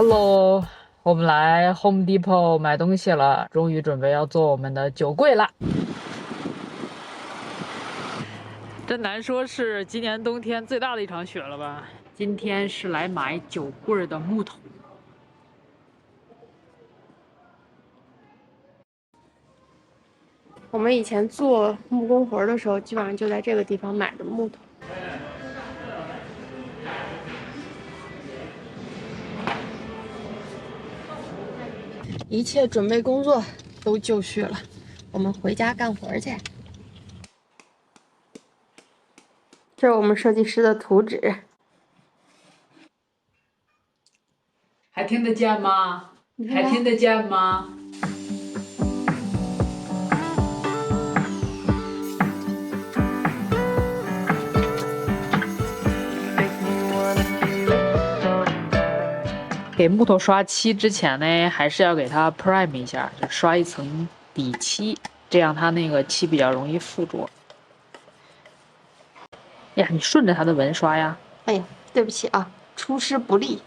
Hello，我们来 Home Depot 买东西了，终于准备要做我们的酒柜了。真难说是今年冬天最大的一场雪了吧？今天是来买酒柜的木头。我们以前做木工活的时候，基本上就在这个地方买的木头。一切准备工作都就绪了，我们回家干活去。这是我们设计师的图纸，还听得见吗？还听得见吗？给木头刷漆之前呢，还是要给它 prime 一下，就刷一层底漆，这样它那个漆比较容易附着。呀，你顺着它的纹刷呀。哎呀，对不起啊，出师不利。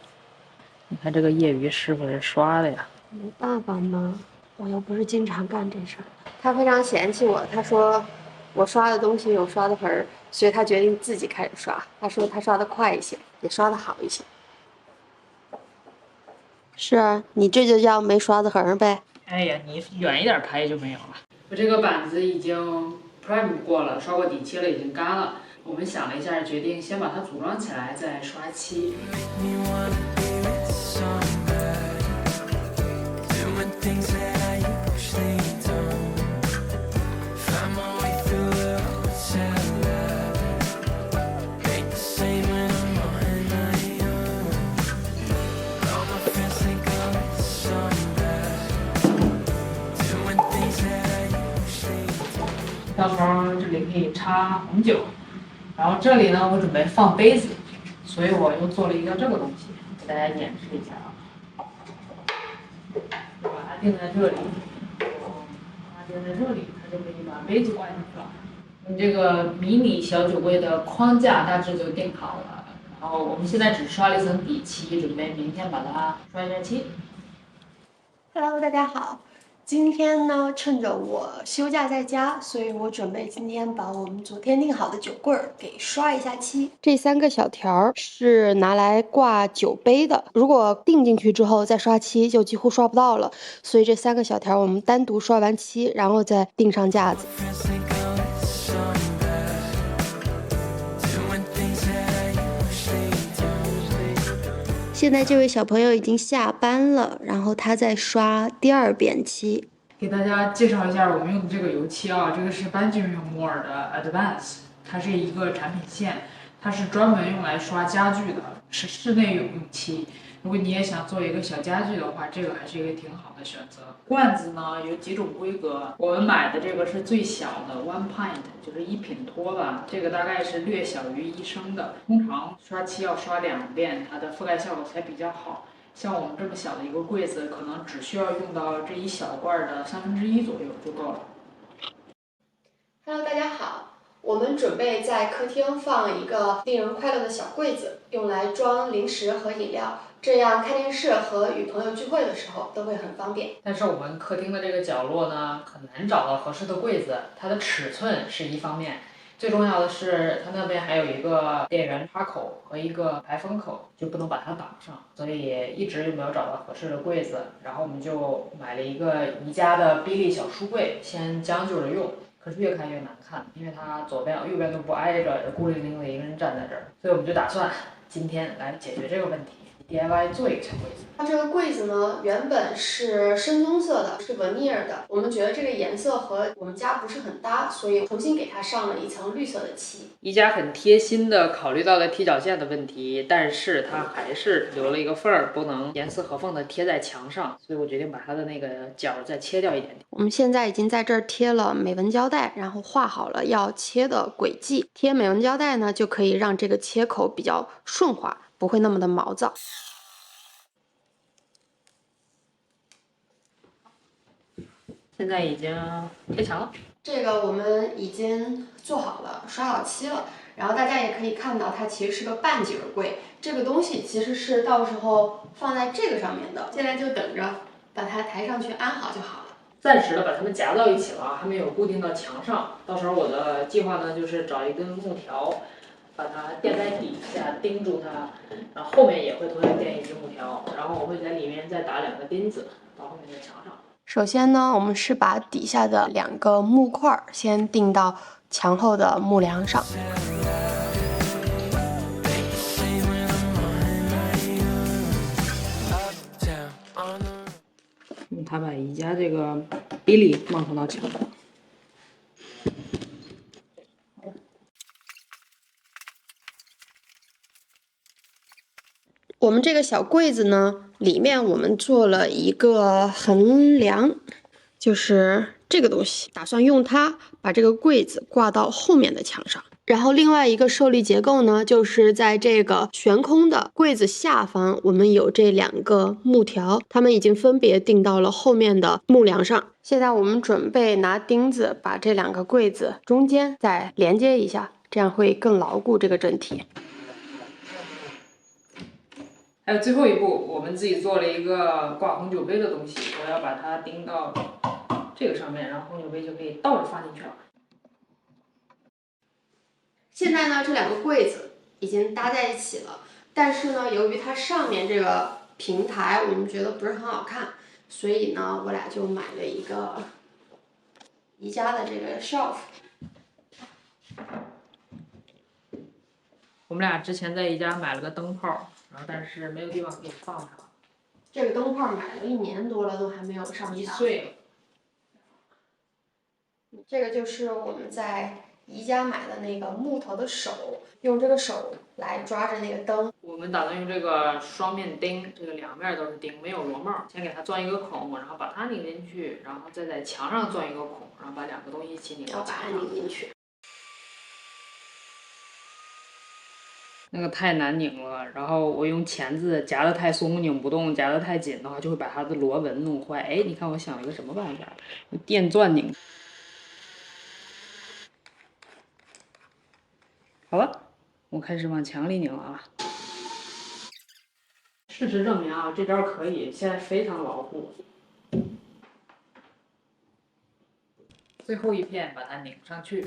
你看这个业余师傅是刷的呀。没办法嘛，我又不是经常干这事儿。他非常嫌弃我，他说我刷的东西有刷的痕儿，所以他决定自己开始刷。他说他刷的快一些，也刷的好一些。是啊，你这就叫没刷的痕儿呗。哎呀，你远一点拍就没有了。我这个板子已经 prime 过了，刷过底漆了，已经干了。我们想了一下，决定先把它组装起来，再刷漆。到时候这里可以插红酒，然后这里呢，我准备放杯子，所以我又做了一个这个东西，给大家演示一下啊。把它定在这里，把它定在这里，它就可以把杯子挂进去了。你这个迷你小酒柜的框架大致就定好了，然后我们现在只刷了一层底漆，准备明天把它刷一下漆。Hello，大家好。今天呢，趁着我休假在家，所以我准备今天把我们昨天订好的酒柜儿给刷一下漆。这3个小条是拿来挂酒杯的，如果钉进去之后再刷漆，就几乎刷不到了。所以这3个小条我们单独刷完漆，然后再钉上架子。现在这位小朋友已经下班了，然后他在刷第2遍漆。给大家介绍一下我们用的这个油漆啊，这个是班吉明摩尔的 Advance， 它是一个产品线，它是专门用来刷家具的，是室内用漆。如果你也想做一个小家具的话，这个还是一个挺好的选择。罐子呢有几种规格，我们买的这个是最小的 one pint， 就是1品托吧，这个大概是略小于1升的。通常刷漆要刷2遍，它的覆盖效果才比较好。像我们这么小的一个柜子，可能只需要用到这一小罐的1/3左右就够了。Hello， 大家好，我们准备在客厅放一个令人快乐的小柜子，用来装零食和饮料，这样看电视和与朋友聚会的时候都会很方便。但是我们客厅的这个角落呢，很难找到合适的柜子，它的尺寸是一方面。最重要的是，它那边还有一个电源插口和一个排风口，就不能把它挡上，所以一直就没有找到合适的柜子。然后我们就买了一个宜家的宾利小书柜，先将就着用。可是越看越难看，因为它左边右边都不挨着，孤零零的一个人站在这儿，所以我们就打算今天来解决这个问题。DIY 做一个小柜子。它这个柜子呢，原本是深棕色的，是 veneer 的。我们觉得这个颜色和我们家不是很搭，所以重新给它上了一层绿色的漆。宜家很贴心的考虑到了踢脚线的问题，但是它还是留了一个缝儿，不能严丝合缝的贴在墙上，所以我决定把它的那个角再切掉一点点。我们现在已经在这儿贴了美纹胶带，然后画好了要切的轨迹。贴美纹胶带呢，就可以让这个切口比较顺滑，不会那么的毛躁。现在已经贴墙了。这个我们已经做好了，刷好漆了。然后大家也可以看到，它其实是个半截柜，这个东西其实是到时候放在这个上面的，现在就等着把它抬上去安好就好了。暂时的把它们夹到一起了，还没有固定到墙上。到时候我的计划呢，就是找一根木条，把它垫在底下钉住它，然后后面也会同样垫一根木条，然后我会在里面再打2个钉子到后面的墙上。首先呢，我们是把底下的2个木块先钉到墙后的木梁上。用它把宜家这个比例冒充到墙上。我们这个小柜子呢，里面我们做了一个横梁，就是这个东西，打算用它把这个柜子挂到后面的墙上。然后另外一个受力结构呢，就是在这个悬空的柜子下方，我们有这2个木条，它们已经分别钉到了后面的木梁上。现在我们准备拿钉子把这2个柜子中间再连接一下，这样会更牢固这个整体。还有最后一步，我们自己做了一个挂红酒杯的东西，我要把它钉到这个上面，然后红酒杯就可以倒着放进去了。现在呢，这2个柜子已经搭在一起了，但是呢，由于它上面这个平台我们觉得不是很好看，所以呢，我俩就买了一个宜家的这个 shelf。我们俩之前在宜家买了个灯泡，然后但是没有地方可以放它。这个灯泡买了1年多了，都还没有上1墙。岁了。这个就是我们在宜家买的那个木头的手，用这个手来抓着那个灯。我们打算用这个双面钉，这个2面都是钉，没有螺帽。先给它钻一个孔，然后把它拧进去，然后再在墙上钻一个孔，然后把2个东西一起拧到墙上。拧进去。那个太难拧了，然后我用钳子夹得太松拧不动，夹得太紧的话就会把它的螺纹弄坏。哎，你看我想了一个什么办法？用电钻拧。好了，我开始往墙里拧了啊。事实证明啊，这招可以，现在非常牢固。最后一片把它拧上去。